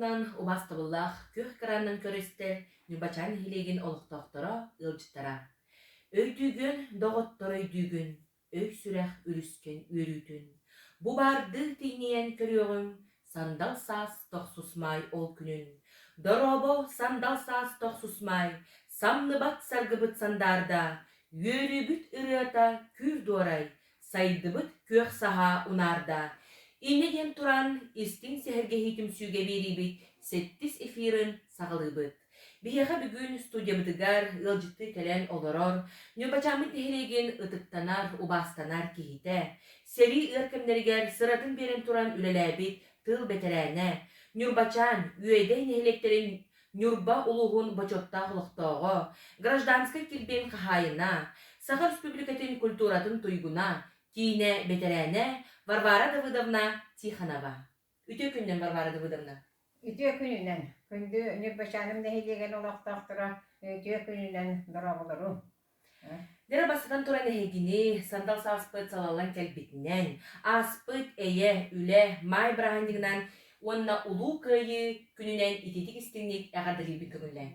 Ытынан убастыбыллах көх кыраннан көрестер нюбачан хилеген олықтоқтора ылжыттара. Өйтүгүн доғоттор өйдүгүн, өй сүрэх үрүскен үрүтүн. Бу барды тийнеен көрүөгүн, сандал саас тохсусмай ол күнүн. Доробо сандал саас тохсусмай, самныбат саргыбыт сандарда, үөрүбүт ырыата күр дуорай, сайдыбыт көх саха унарда. Иннеден туран истин сехерге хитимсүүге берибит, сеттис эфирын сағылыбыт. Биһэха бүгүн студиябытыгар ылжытты кэлэн олорор, нюбачамын тэхилеген ытыктанар, убастанар кихите, сери ыркемнеригер сыратын берен туран үлеләбит тыл бетерәне, нюрбачан үөйдэй нехилектерин нюрба улуғун бочоттаах лохтоого, гражданской килбен хахайына, Саха республикатын культуратын туйгуна, тине бетерәне Варвара Давыдовна Тихонова. Үтө күннен Варвара Давыдовна. Үтө күнүнен, күндү нюрбачаным нехилеген олақтақтыра, үтө күнүнен дұрабылыру. Дера басыдан туран эхегини, сандал сааспыт салалан кәлбитінен, аспыт эйе, үле, май брахандигынан, онна улу кыйы күнүнен итетик истинник әғардалибін күгінлен.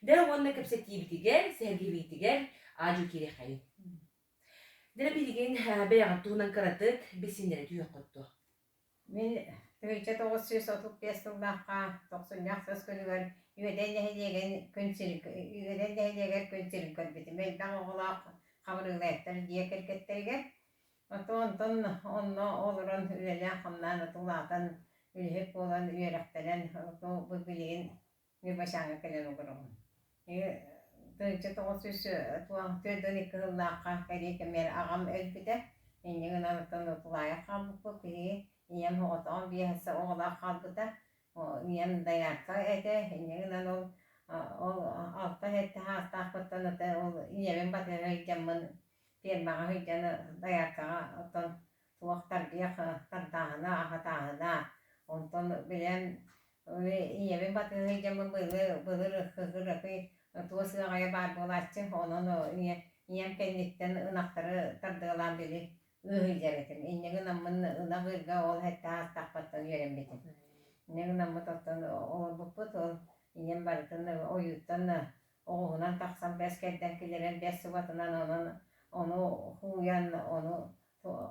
Дера онна кәпсеттейбітігер, сәргебейтігер, ажу керек қайын. Дера билеген бәяғаттуынан қаратык, бесінлері түйек қотты. Мен 1935 жылдаққа 90 күнігер үйеден дәхелеген күнсілік көрбеті. Мен дан оғылақ қабырылайықтар дие керкеттерге. Онтон онны олырын үлелен қамнан ұтылатын үлхеп болан үйерақтарен бұл білеген үйбашаңа келен ұғырығын. 1932 жылдаққа кәдекемер ағам өлбіді. Енеген анықтан ұтылайы қалып бұл Iyam hoğotan bir hassa oğla kalbıda, iyam dayarka ede, inegin ol altta hette hasta akıttan da ol iyamin batı heycanın firmaga heycanı dayarka otan tuğaktar bir tardağına ahatağına, ondan bilen iyamin batı heycanın bılır hızırı tuğ sığaya bar bolaşçı, onun iyam kendikten ınaktarı tardığılan biri. Ühüceretim. İnnegin amın ınağırga ol hetta hastaqpattan yörembetim. İnnegin amı tattan ol buput ol iyem barıtın oyuttan oğunan taqsan beskerden kileren bes sıvatından onu huyan onu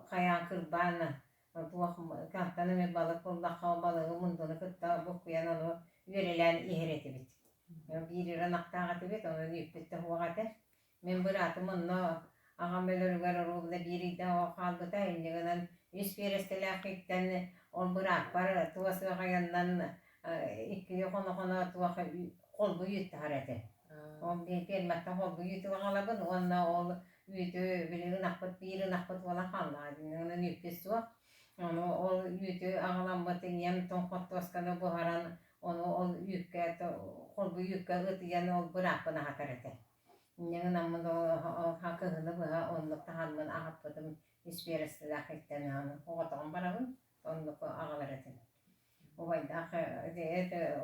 kayan kırban tuğak kahtanı me balık bullaqqa balığı mundunu kıtta bukuyan onu yörelen ihreti bit. Bir ranaqtağı tibet onu yüppitte huağate. Men bıratım onu Ağam ölürger orubda biriyde o kalbıda indegenen üst berestelaakitten ol bırak var tuğası kayandan iki konu tuğakı kolbu yüttü harete. O permatta kolbu yüttü kalabın onna ol yüttü bir ınakpıt olan kalmadı. Onun yüppes tuğak. Onu ol yüttü ağalanmatın yem tonkot toskanı buharan onu ol yükke kolbu yükke ıtıyan ol bırak bana hakarete. Nyen namın o hakını bu onluk tahanmın ahaptım ispiyeresti lakitten han oğatan barabın onluk ağalareten. Ovayda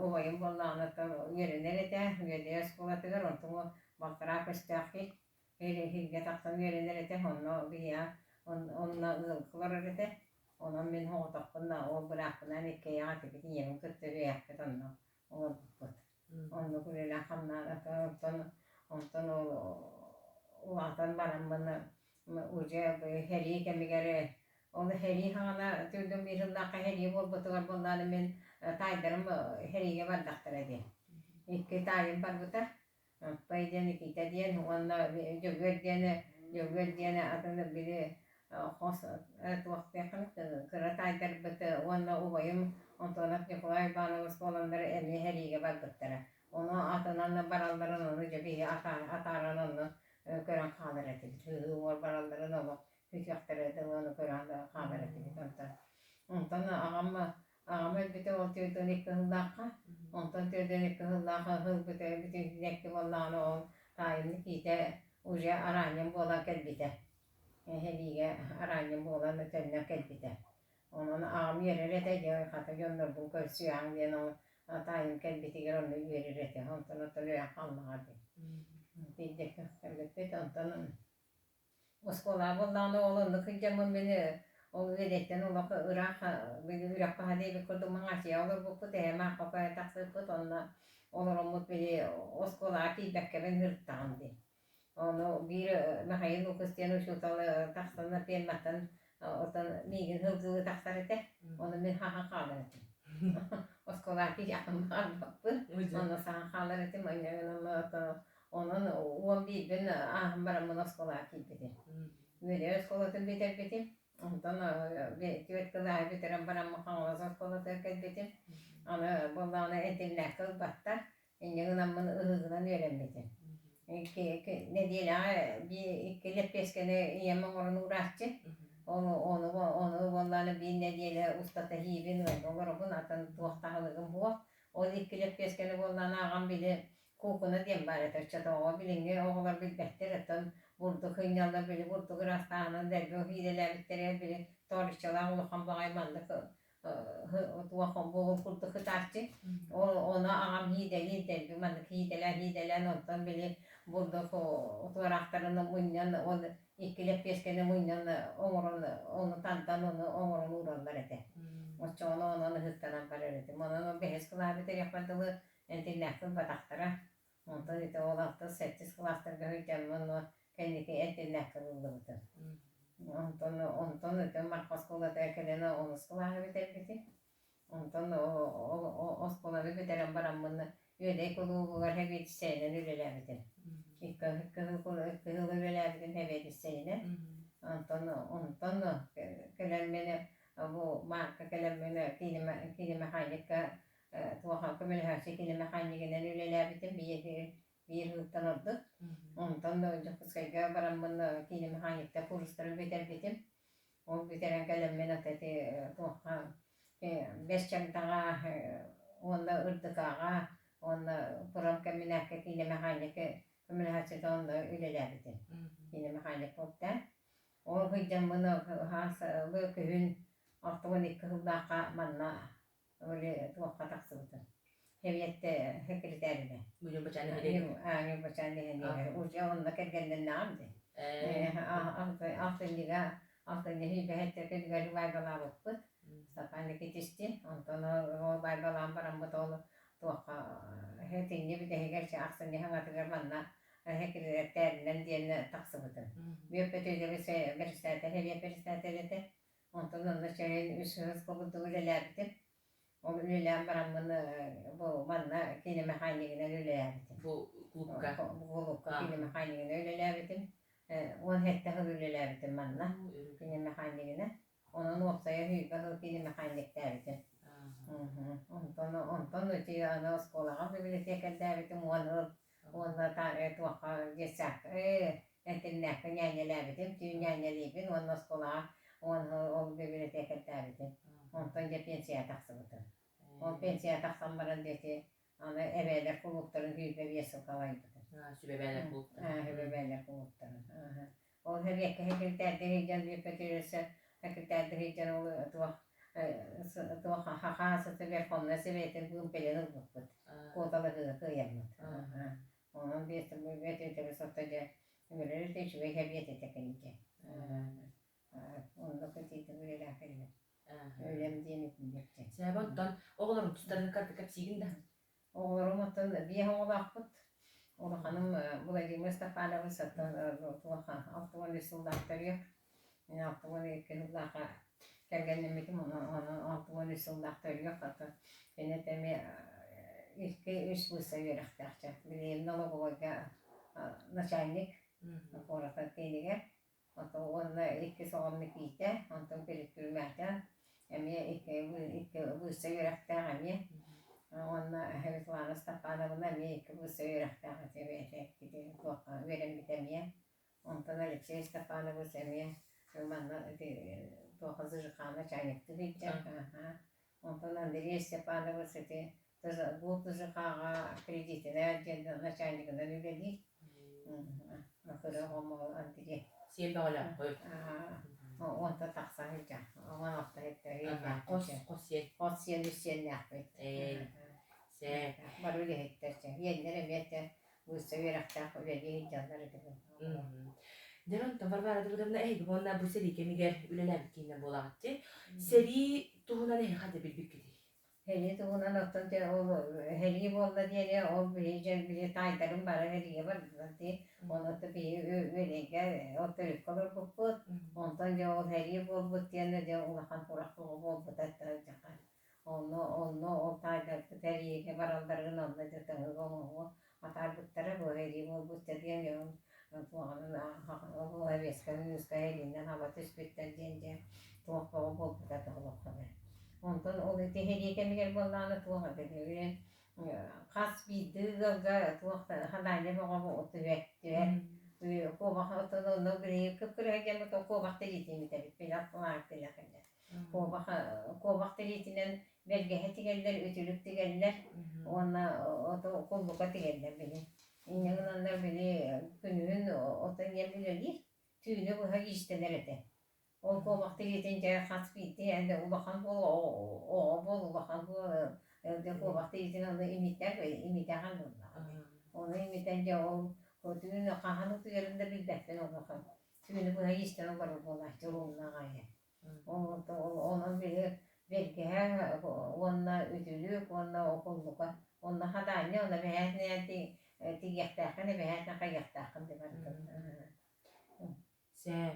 o vayın bollağına da yerinlerete yedi eskolatır ontumu baktara pestaki hilge taktan yerinlerete onno biya onna ılkılarırete onun min hoğatakında o bırakınan ikke yağıtı biti yemin kıttırı yakıt onno o bıt. Onno kurela hamna Ondan o atan baramını uca heri kemigere onu heri hana tüydüm bir hıllaka heri bol butugar bunları men taydarım heriye bardaktır edi. İki tayım var buta. Payden iki tadiyen onda jogver diyene adını biri hos vakti yakın kıra taydar buta onda ubayım ondan yapılay bana skolanları elli heriye bardaktır. Onu atından baralların onu cebi ataran onu gören kalır etti. Umur baralların onu hücaktar etti onu gören kalır etti. Ondan ağam elbette o tüydün iki hıllaka. Ondan tüydün iki hıllaka hılbıte bütün nekti vallahi o tayinli kite uca aranyum bola kelbite. Heliye aranyum bola nötenine kelbite. Onun ağam yerere de diyor kata gönderdüm körsüyan diyen o Atayım kelbeti geronda verirete, ondan oturuyor kalmadı. Diyecek elbette ondan. O skola bundan oğlunu kıyacağım beni Ol vedetten olak Irak bir Irak hadi bir kurdumun aşıya olur bu put hem kafaya taksı put onunla olur umut biri oskolaki bekkeben hırttandı. Onu bir mahayın okustiyan şu talı taksana penmatan otan migin hızlı taksan ete onu min haha kalır ete. Oskolaki yakın var bakın. Onu sana kalır ete onun uwan bir ben baramın oskolaki bedi. Böyle oskolaki beder bedi. Ondan bir tüyet kılay bitiren baramın kanalası oskolaki bedi. Onu bundan entimler kıl battar. İnce namın ıhızından öğrenmedi. Ne diyelim bir iki lepeskene yemen onu uğraştı. Onu vallahi bir ne diyelim usta tehibin ve onu atan tuğtahalığım bu. O iki lepeskene vallahi ağam bile kokuna diyem bari taşçada o bilinge oğlar bir behter etten vurdu kıynalar bile vurdu kırastanın derbi o hileler bittere bile torçalar ulukan bağaymandık. Tuğakon boğul kurdu kıtarçı. Ona ağam hideli derbi mandık hideler ondan bile bulduk o tuğraklarının munyan o ikilep peskene munyan onu tantan onu omurun uğranlar ete. O çoğunu onu hıttanan var öğretim. Onun behes kılar biter yapadığı entilnekli bataktara. Ondan ite oğlakta 8 klaslar göğüyken onu kendiki entilnekli buldu biter. Ondan ite markas kola derkelene onu skılar biter bitir. Ondan o skılar bitiren baramını öyle kulu var hep yetişseyle öyleler bitir. Kıhıl öyleler bitir hep yetişseyle. Ondan kelimeni bu marka kelimeni kelime haylıkka tuğhan kömeli her şey kelime haylıkından öyleler bitir bir hırttan oldu. Ondan da önce kıskayga baramını kelime haylıkta kurusları biter bitir. O bitiren kelimeni ateti tuğhan beş çamdağa onda ırdıkağa onda kuram keminaka kelime haylıkka kömeli her şey onda öyleler bitir. Kelime haylık oldu. O hıcam bunu hasa lökühün ortadan iki hıldaka manna öyle tuğka taksıbıdır. Heviyette hekirderine. Bugün bacağını hileyin. Aynı bacağını hileyin. Uca onunla kergenden ne amdı? Altın hibe hette kergeli baygalar okut. Sapanlık yetişti. Ondan o baygalan baramı dolu tuğka hetince bir de hegerçi aksın hangatıgar manna hekirderlerinden diğerine taksıbıdır. Bir öpeteydi bir istete, hediye bir istete. Ondan da şeyin üstüne koyduğu öylelerdi. O öyleler baramını bu manna kelime hayliğine öylelerdi. Bu kulüpka. Bu kulüpka kelime hayliğine öylelerdi. On hette öylelerdi manna kelime hayliğine. Onun ortaya hüybe kelime haylik derdi. Ondan da diye ana skolağa bibliotek derdi muanır. Onda tane tuğka geçecek. Entilnekli nyanyeler bitim, tüy nyanyeler ondan skolağa, onu biblioteket derdim. Ondan da pensiya taksıbıdır. O pensiya taksam baran dedi, ana ebeler kulukların hüybe viyesi kalaydıdır. Sübebeler kulukları. Hübebeler kulukların. O her yekki hekil derdi heycan bir kötülürse, hekil derdi heycan olu tuğka hakasısı ver konuna sebetin hümpeleni hübbüt. Kodalı hıyamıt. Onun bir vetetleri sotaca böyle tecrübe heviyet etekenice. Onu da kötüydü böyle lafıyla. Öyle mi diye nükmedecek. Sebaptan oğulların tüslerini kartı kapsigin de. Oğullarım atın bir hanım olakut. Oğlu hanım bulacı Mustafa Alev'i satın. Altıma lüsuldaktır yok. Altıma lüsuldaktır gelgenlemedim onu altıma lüsuldaktır yok. Yönetemi ilki üç bu seviyoruz derçe. Bileyim nalı boyga начальник. Orada teyliger. Onunla iki soğanlık iyiydi. Ondan bir kürmekten. iki bu seviyoruz derçe. Onunla heves varız tapana bundan iki bu seviyoruz derçe. Verem bitemiye. Ondan öyle şey tapana bu seviye. Ondan bu hazır kanı çaylıktı diyecek. Ondan deriye tapana bu seviye. Bu tuzakağa kreditine начальник'ından öyle değil. Nakıra homo antiri. Sen bağla koy. Onda taksa hıca. Ama hafta hette Kos yen. Hüsyen yapıp. Se. Var öyle hette. Yenlere hette. Bu severek öyle hıcalar edip. Deron ta Varvara da budamna ehgi bonna bu seri kemiger ülelem kine bolagti. Seri tuhuna ne hadi bilbik gidi. Heri tuğunan otunca o heri bolla diye o bir taytarım var heriye var diye onu da bir öylege oturup kalır bu ondan ya o heri bol bu diye ne diye ulakan kurak bol bu da takar onu o taytar heriye varaldarın onda da tanı o atar bu tara bu heri bol bu diye ya tuğanın o hevesken yüzde herinden hava tespitten diye tuğan bol bu da tanı ondan o da hediye kemiger bollana tuğla dedi. Kas bir dağga tuğla hadayla bağa oturuyor. Ko baxa otono no gri kıpkırı gemi ko baxa yitimi tabi biraz var telakında. Ko baxa yitinen belge hetigeller ötülüp tigeller ona oto kolluka tigeller beni. İnananlar beni günün otan yemileri tüyünü bu hagi istelerdi. O ko vakti yetince kas bitti ende ulakan bol ulakan bol de ko vakti yetince onda imitler ve imitahan bunlar. Onu imitince o düğünü kahanı tuyarında bir beklen ulakan. Düğünü buna işten olur bunlar çoluğuna gaye. Onun biri belki her onunla ödülük, onunla okulluka, onunla hadayne, onunla behetne tiyektakan, behetne kayaktakan de var. Sen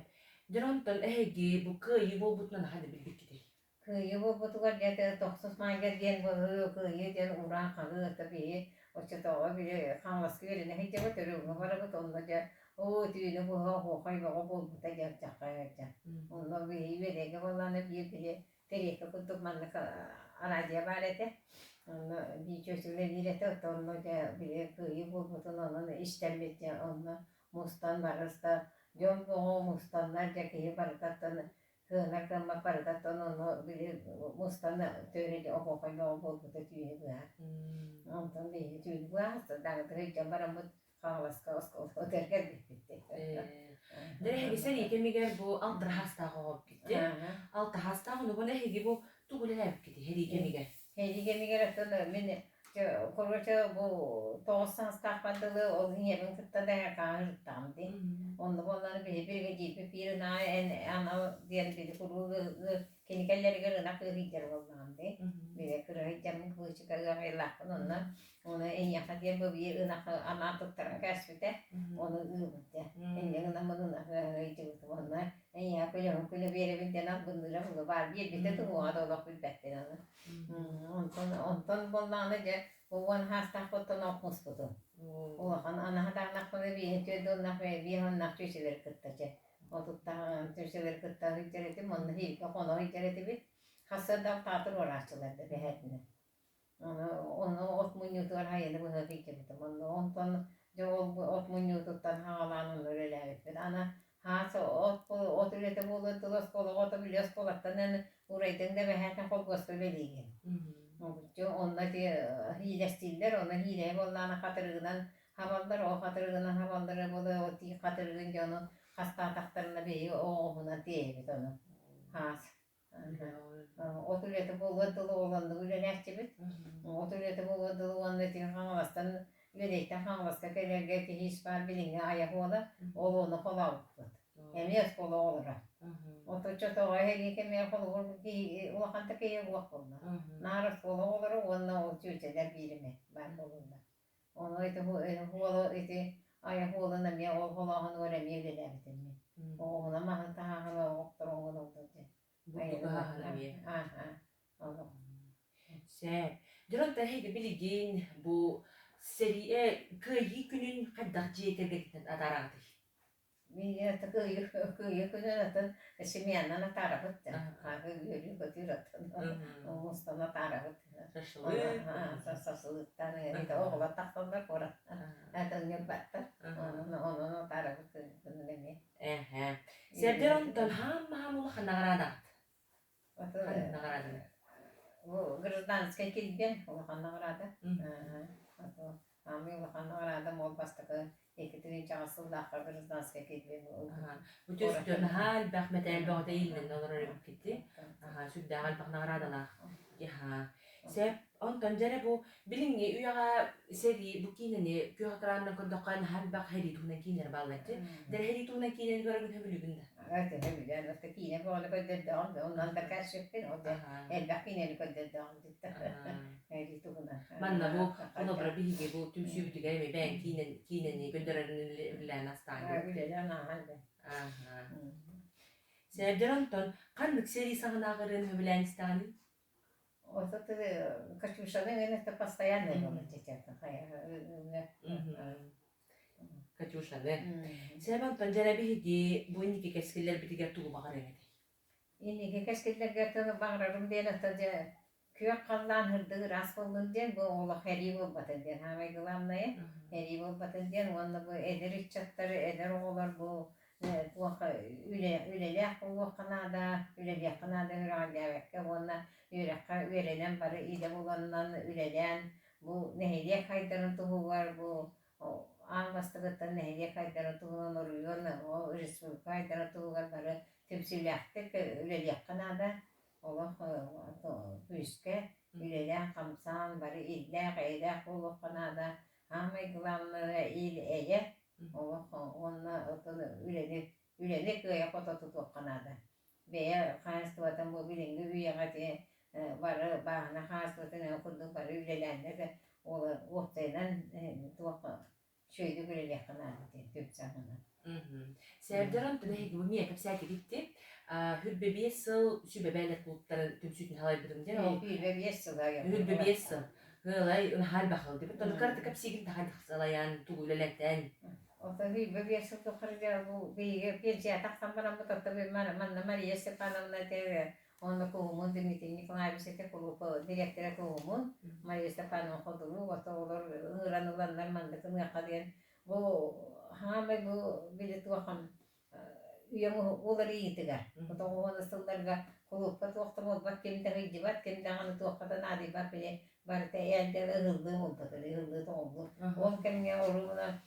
Deron ta ehgi bu kıyı bol butna hadi bilbik gidi. Kıyı bu tugar diye toksuz mangar diyen bu kıyı diyen uğran kanı tabii o çata bile kanlas kıyı ne hiç bu türlü bu var bu tonda ya o düğünü bu ha hay bu bol bu da gerçek gerçek onunla bir verege vallahi bir tereke kutup manlık aracıya barete onunla bir çözüle direte tonla ya bir kıyı bu tonla işlemlet ya onunla mustan varırsa John bu mustanlar ya kıyı barıtatını kına kama parada tono bile mustana töreli o koyma o bol bu tüyü bu ha. Ondan değil tüyü bu ha. Daha da hiç jambaram bu kalas kalas o terker bitti. Dere hegi seri kemiger bu altı hasta hop gitti. Altı hasta onu bana hegi bu tuğulelem gidi heri kemiger. Hedi gemi gerekti de beni korvaça bu toğusan tahpandılı o yemin kıtta da kahırtamdı. Onu bunları bir gece bir na en ana diğer bir kuru kenikelleri görün akı hicr ollandı. Bir kuru hicr bu çıkarıyor onunla. Onu en yakın diye bu bir ınak ana tutturan kasbite onu ıvıttı. En yakın amanın hicr onlar. En yakın böyle bir evinden abundura bunu var bir de tu ada olak bir bekten onu. Ondan bundan önce bu hasta fotoğraf okumuş buldum. O ana hata nakmada bir tüyde nakmaya bir han nakçılar kıttaca. O tuttan tüyler kıtta hicretim onu hiç onu hicreti bir hasada tatır uğraştılar da behetine. Onu ot munyutu var hayırlı bu hicretim onu ondan yol bu ot munyututan havalanın öyle bir ana hasa ot ürete buldu dolas kola ot biliyoruz kolattan uğraydın da behetine kol göster belirgin. Onda diye hilestiller, ona hile bollana katırgıdan havallar, o katırgıdan havalları bolu, o diye katırgınca onu hasta taktarına beyi, o buna diye bit onu. Has. O türlü bulgadılı olandı, öyle nehçebit. O türlü bulgadılı olandı diye hangalastan, yöneykten hangalastan kelerge ki hiç var bilinge ayak ola, onu kola okut. Hem yaz kola olur. Oto çoto heli kemir kolu vurdu ki ulakanta keye ulak oldu. Naras kolu olur onunla o çöçeler birime ben kolunda. Onu ite huolo ite aya huoluna mi o huolahın öğrenmeyi öğrenemedim. O ona mahın tahana oktor onu oldu. Bu daha halabiye. Aha. Sen Deron ta hegi biligin bu seriye kıyı günün kadar ciyeterge gitten adarağıdır. Bir kıyı kıyı Simiyanana tarafıt. Kanka yürü götürüyordu. Mustafa tarafıt. Sasılıktan yani oğla taktanlar kora. Zaten yapattı. Onu tarafıt kınılemi. Serderon tan ham ula kanarada. Kanarada. Bu gırdanska kilben ula kanarada. Ami ula kanarada mol bastıkı. Ekitirinci asılda gırdanska kilben. Bu tüstün hal bahmet elbağda ilmen olur öyle gitti. Sübde hal kanarada la. Ya Sep ondan jere bu bilingi uyaga seri bu kineni kuya karandan kondokan hem bak heri tuğuna kinleri bağlattı. Der heri tuğuna kineni görevin hömülügünde. Evet, öyle. Nasıl ki yine böyle koyduğum da ondan da kaçırttın o da elbette yine koyduğum cidden. Öyle tuğuna. Manna bunu bıra bilgi bu tüm sübütü gelme ben kineni gönderenin bilen hastane. Öyle lan halde. Sebder ondan kanlık seri sağına ağırın hömülen istani. O da kaçmışlar en işte постоянно bunu çekerken. Kaçuşalı. Sebep ondan jere bilgi bu indiki keskiller bitiger tuğu bağırın. İndiki keskiller götürüp bağırırım diye de kök kallan hırdı rast buldun diye bu oğlak heri bulbatın diye hamay kılamlayı heri bulbatın diye onda bu eder içatları eder oğlar bu ülelik bu kanada ülelik kanada üraliyek ona yürekka ürelen barı ide bulandan ülelen bu nehriye kaydırın tuğu var bu Anlastıkta nehriye kaydırın tuğunun oruyon o Resulü kaydırın tuğu var barı temsiliyaktık ülelik kanada Allah hüske ülelik kamsan barı illek eylek ulu kanada hamay kılamları il eye Allah onunla ülelik göğe kota tutup kanada veya kanıstı bu bilingi üyeğe barı bağına kanıstı okudu barı ülelenler de ortayla tuvaqa şöyle ülelik kanada tüp sanına. Sebder ondan hegi bu niye kapsaydı gitti. Hürbe bir sıl sübebelet bulutların tüm sütün halay bıdım diye. Hürbe bir sıl. Hürbe bir sıl. Hılay hal bakıldı. Bunu kartı kapsaydı da hadi xalayan tuğulelekten. O da hürbe bir sıl tukarıca bu bir şey taksan bana bu tatta bir manna Maria Stepanovna diye onda kuhumun Dimitri Nikolaevic'e kulup direktöre kuhumun Maria Stepanovna kodulu o da olur hıranılanlar mandıkını yakalayan bu hame bu bilet vakam yang ular itiga to ona sıllarga kuluppa toxtama bak kimde hijibat kimde ana toxtada nadi bak bile barta elde hızlı oldu dedi hızlı oldu on kemge oruna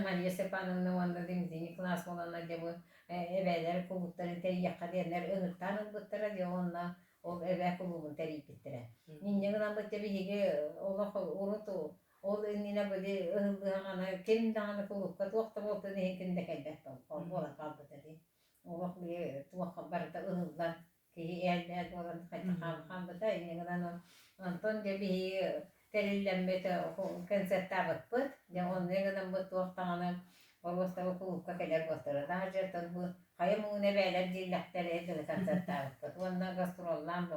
Maria Stepanovna wanda dimdini klas olanlar bu ebeler kulupları teri yakalarlar ırtan bıttara diye onunla o ebe kulubun teri bittire ninjana bıttı bir hige Allah unutu o nina böyle hızlı ana kim daha kuluppa toxtama oldu ne kimde kelde ola kaldı dedi Allah bile tuha barta hızlı ki elde olan kan bıttı ne kadar Anton de bir terillenmete konsertavat put ya on ne kadar bu tuhtana Orvosta kulukka keler bastara. Daha önce bu hayımı ne böyle dillekleri edildi konsertavat put. Ondan gastrollan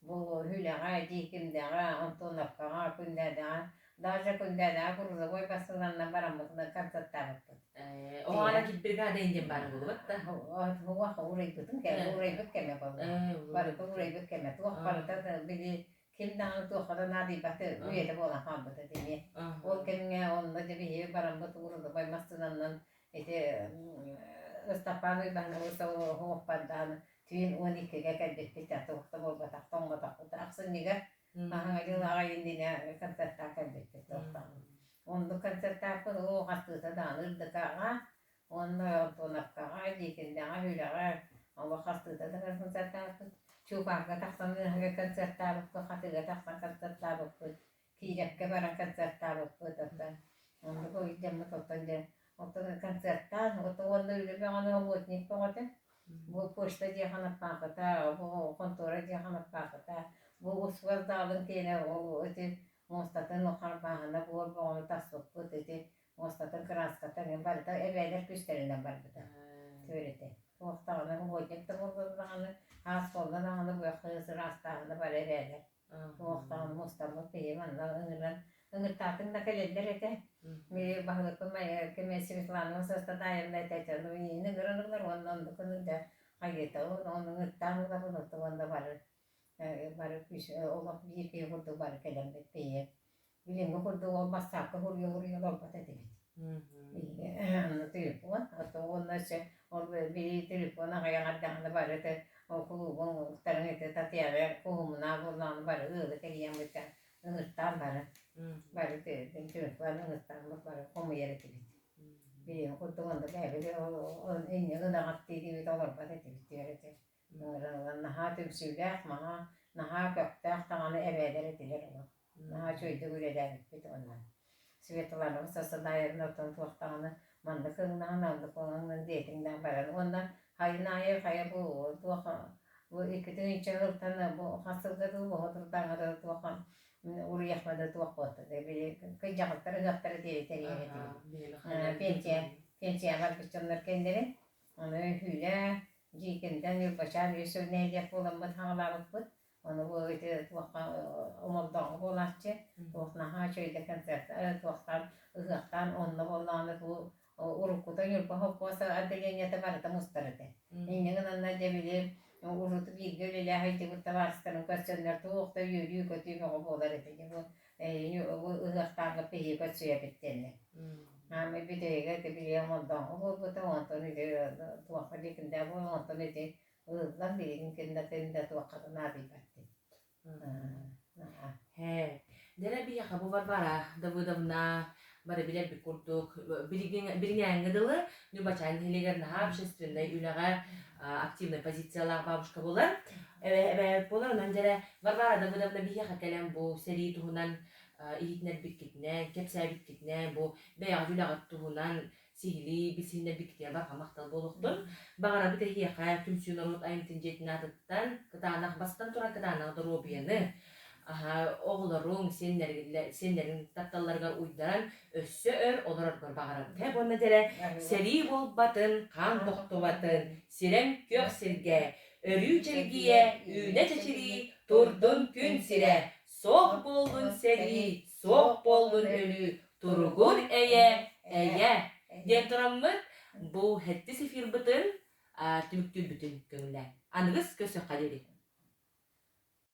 bu hüle ağacı kimde ağa Antonakka kunde daha önce kunde kuruza boy basılanla baramızda konsertavat put. O ara ki brigada ince bana buldu bak da. Huwa uray tutun ke uray bükke me balla. Barı uray bükke me tuwa barı bili kimden tuwa nadi batı üyede bolan kaldı dedi. O kimge onda de bir baram batı urdu bay mastıdan ete Stapano'yu ben olsa hohpaddan tüyün 12'ye geldik bir tane tuwa bol batak ton batak aksın niga. Aha yıla indine konserta geldik tuwa. Onda konserta o hastası da anırdı kağa. Onda tonakkağa dikinde hülağa Allah hastası da konserta Çubuğa taksan ne konserta bakıp hatıra taksan konserta bakıp kiyecek bara konserta bakıp da onda bu idem tutunca otur konserta otur onda öyle bir anı oldu kote bu poşta cihana pakata bu kontora cihana pakata bu usvar dalın kene o öte Mostatın okar bahana bu onu tasvip öte Mostatın kraskata ne var da evler küsterinden var da söyledi. Tohtağına hoyacak da burada Haskoldan anı bu yakısı rastağında var evler. Tohtağını Mustafa Bey'e ıngırtatın da kalender ete. Miri bahlı kımaya kemesi bislanma sasta dayım da ete çaldı. Yine kırınırlar ondan da kınınca hayata onun ıngırtanı da bunu da onda var. Var Allah bir şey kurdu var kalender Bey'e. Bilim kurdu olmazsa kuruyor olmadı dedi. Telefon atau ona se orbe bili telefona kaya kadang bara te o ku tarang ite tatiare ku muna bulan bara kaya mereka ngertam bara te telefon ngertam bara komu yere te bili ko to onda kaya bili o ini ngada ngati di to bara te yere te ngara na hatim sudah maha naha kökte tağını ebeler edilir onu. Naha çöyde güleler bit ondan. Svetalarla sasa dair notan tuğtağını mandık ığından aldık onun diyetinden baran. Ondan hayır hayır bu iki gün içe hırtanı bu hasılgıdı bu hırtanı da tuğan uru yakmadı tuğ kotu. Kıcakları diye pensiye var kıçınlar kendileri. Onu hüyle cikinden yılbaşar bir söz neydek bulanmadı hağlarlık bud. Onu bu öyle tuğan omurdan bulatçı. Tuğna ha şöyle konsertler tuğan ıhaktan onunla bulandı bu urukkudan yılba hopposa adeleniyete var da mustarıdı. İnneğin anna debilir urutu bir gölüyle haydi gutta varsıtanın kaçanlar tuğukta yürüyü kötüyme o bolar edildi. Bu ıhaktan pehi kaçıya bittiğini. Ama bir de biliyorum ondan. Bu da ondan öyle tuğakta dikinde bu ondan öyle ıhaktan birinin tuğakta nabi battı. He. Dere bir yaka bu var bara davudavna bara biler bir kurduk bilingen gıdılı nübaçan hiliger naha общественный ülaga активный позициялар бабушка болар. Evet болар ondan dere var bara davudavna bir yaka kalem bu seri tuhunan ihitner bitkitne kepsay bitkitne bu beyaz ülaga tuhunan sihli bisinne bitkitne var hamaktal boluktun. Bağara bir de yaka tümsüyün orut ayıntin jetine atıttan kıtağına bastan tura kıtağına da robiyanı. Oğullarың сендерин тапталларга уйдан өссө олар багарам. Хеп онна деле сери бол батын, кан токтубатын, сирен кök сирге, өрүү желгие, үйне чечири, турдун күн сире, соқ болдун сери, соқ болдун өлүү, тургун эйе, ден тураммыт, бу хетти сифир бытын, түмүктүр бүтүн көңүллер. Анығыз көсө калери.